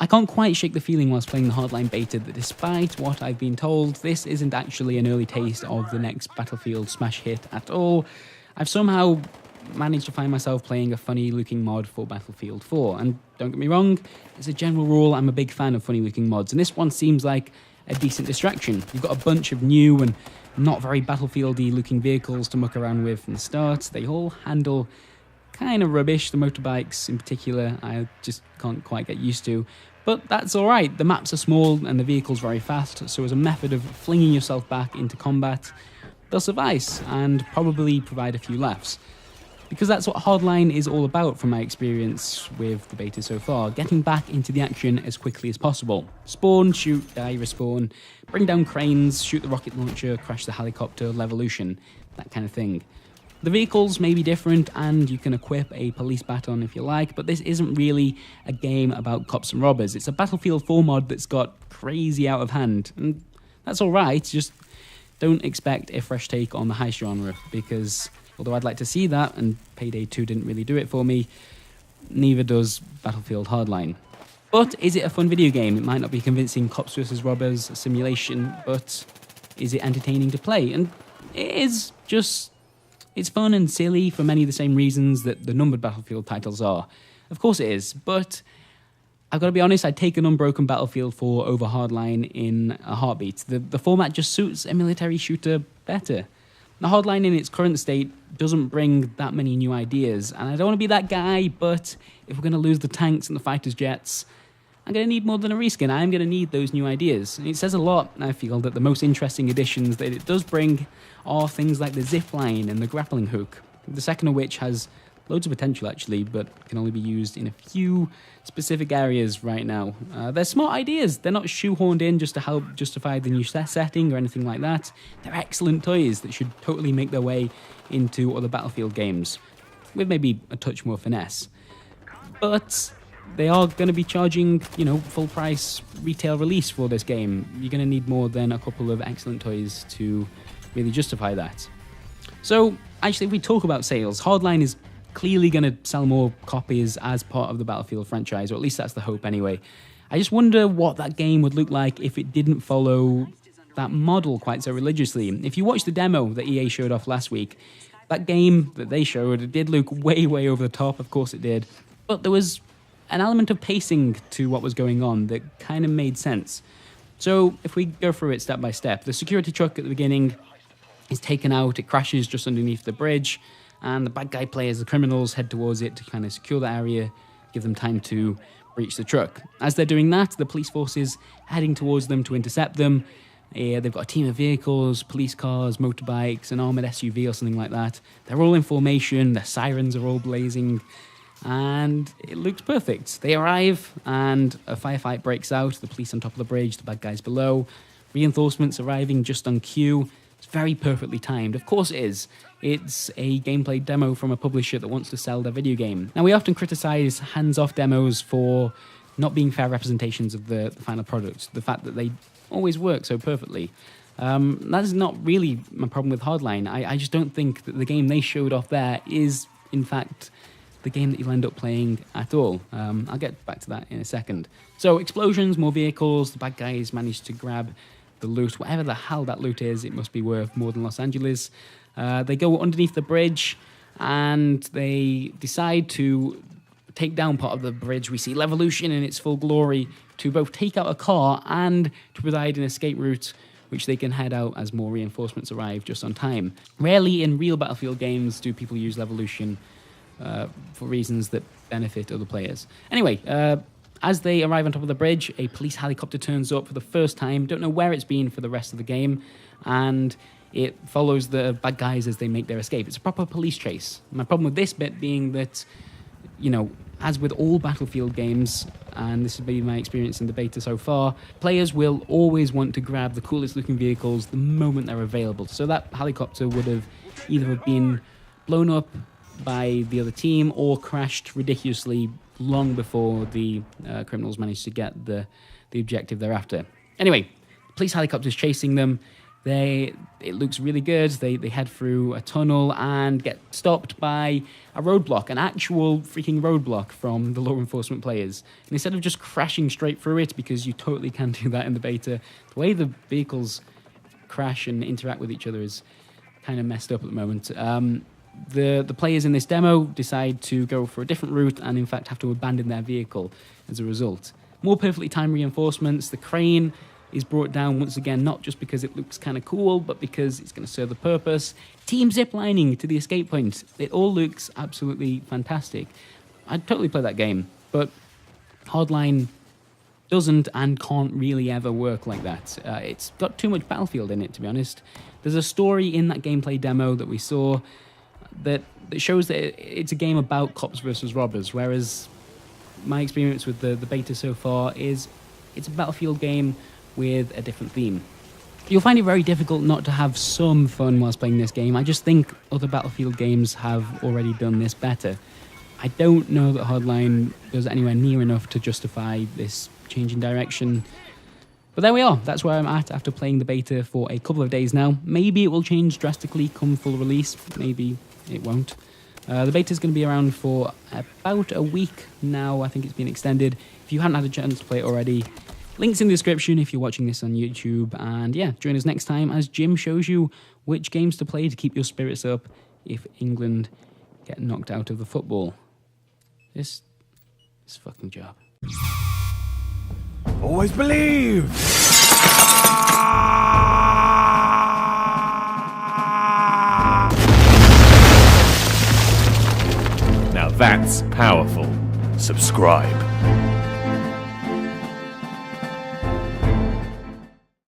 I can't quite shake the feeling whilst playing the Hardline beta that despite what I've been told, this isn't actually an early taste of the next Battlefield smash hit at all. I've somehow managed to find myself playing a funny looking mod for Battlefield 4, and don't get me wrong, as a general rule I'm a big fan of funny looking mods, and this one seems like a decent distraction. You've got a bunch of new and not very Battlefield-y looking vehicles to muck around with from the start. They all handle kind of rubbish, the motorbikes in particular I just can't quite get used to. But that's alright, the maps are small and the vehicle's very fast, so as a method of flinging yourself back into combat, they'll suffice and probably provide a few laughs. Because that's what Hardline is all about from my experience with the beta so far, getting back into the action as quickly as possible. Spawn, shoot, die, respawn, bring down cranes, shoot the rocket launcher, crash the helicopter, Levolution, that kind of thing. The vehicles may be different and you can equip a police baton if you like, but this isn't really a game about cops and robbers. It's a Battlefield 4 mod that's got crazy out of hand, and that's alright, just don't expect a fresh take on the heist genre, because although I'd like to see that, and Payday 2 didn't really do it for me, neither does Battlefield Hardline. But is it a fun video game? It might not be convincing cops versus robbers simulation, but is it entertaining to play? And it is just... it's fun and silly for many of the same reasons that the numbered Battlefield titles are. Of course it is, but I've got to be honest, I'd take an unbroken Battlefield 4 over Hardline in a heartbeat. The format just suits a military shooter better. The Hardline in its current state doesn't bring that many new ideas, and I don't want to be that guy, but if we're going to lose the tanks and the fighters' jets, I'm going to need more than a reskin. I'm going to need those new ideas. And it says a lot, I feel, that the most interesting additions that it does bring are things like the zip line and the grappling hook, the second of which has loads of potential actually, but can only be used in a few specific areas right now. They're smart ideas. They're not shoehorned in just to help justify the new setting or anything like that. They're excellent toys that should totally make their way into other Battlefield games, with maybe a touch more finesse. But they are going to be charging, full price retail release for this game. You're going to need more than a couple of excellent toys to really justify that. So, actually, if we talk about sales, Hardline is clearly going to sell more copies as part of the Battlefield franchise, or at least that's the hope anyway. I just wonder what that game would look like if it didn't follow that model quite so religiously. If you watch the demo that EA showed off last week, that game that they showed, it did look way, way over the top, of course it did, but there was an element of pacing to what was going on that kind of made sense. So if we go through it step by step, the security truck at the beginning is taken out, it crashes just underneath the bridge, and the bad guy players, the criminals, head towards it to kind of secure the area, give them time to breach the truck. As they're doing that, the police forces heading towards them to intercept them. They've got a team of vehicles, police cars, motorbikes, an armoured SUV or something like that. They're all in formation, their sirens are all blazing, and it looks perfect. They arrive, and a firefight breaks out, the police on top of the bridge, the bad guys below, reinforcements arriving just on cue. It's very perfectly timed. Of course it is. It's a gameplay demo from a publisher that wants to sell their video game. Now, we often criticise hands-off demos for not being fair representations of the final product, the fact that they always work so perfectly. That is not really my problem with Hardline. I just don't think that the game they showed off there is, in fact, the game that you'll end up playing at all. I'll get back to that in a second. So, explosions, more vehicles, the bad guys managed to grab the loot, whatever the hell that loot is, it must be worth more than Los Angeles. They go underneath the bridge and they decide to take down part of the bridge. We see Levolution in its full glory to both take out a car and to provide an escape route which they can head out as more reinforcements arrive just on time. Rarely in real Battlefield games do people use Levolution for reasons that benefit other players. Anyway, as they arrive on top of the bridge, a police helicopter turns up for the first time. Don't know where it's been for the rest of the game, and it follows the bad guys as they make their escape. It's a proper police chase. My problem with this bit being that, as with all Battlefield games, and this has been my experience in the beta so far, players will always want to grab the coolest looking vehicles the moment they're available. So that helicopter would have either been blown up by the other team or crashed ridiculously long before the criminals managed to get the objective they're after. Anyway, police helicopter's chasing them. It looks really good. They head through a tunnel and get stopped by a roadblock, an actual freaking roadblock from the law enforcement players. And instead of just crashing straight through it, because you totally can do that in the beta, the way the vehicles crash and interact with each other is kind of messed up at the moment. The players in this demo decide to go for a different route and in fact have to abandon their vehicle as a result. More perfectly timed reinforcements. The crane is brought down once again, not just because it looks kind of cool, but because it's going to serve the purpose. Team ziplining to the escape point. It all looks absolutely fantastic. I'd totally play that game, but Hardline doesn't and can't really ever work like that. It's got too much Battlefield in it, to be honest. There's a story in that gameplay demo that we saw that shows that it's a game about cops versus robbers, whereas my experience with the beta so far is it's a Battlefield game with a different theme. You'll find it very difficult not to have some fun whilst playing this game. I just think other Battlefield games have already done this better. I don't know that Hardline does anywhere near enough to justify this change in direction. But there we are. That's where I'm at after playing the beta for a couple of days now. Maybe it will change drastically come full release. Maybe it won't. The beta is going to be around for about a week now. I think it's been extended. If you hadn't had a chance to play it already, links in the description if you're watching this on YouTube. And yeah, join us next time as Jim shows you which games to play to keep your spirits up if England get knocked out of the football. This fucking job. Always believe! Now that's powerful. Subscribe.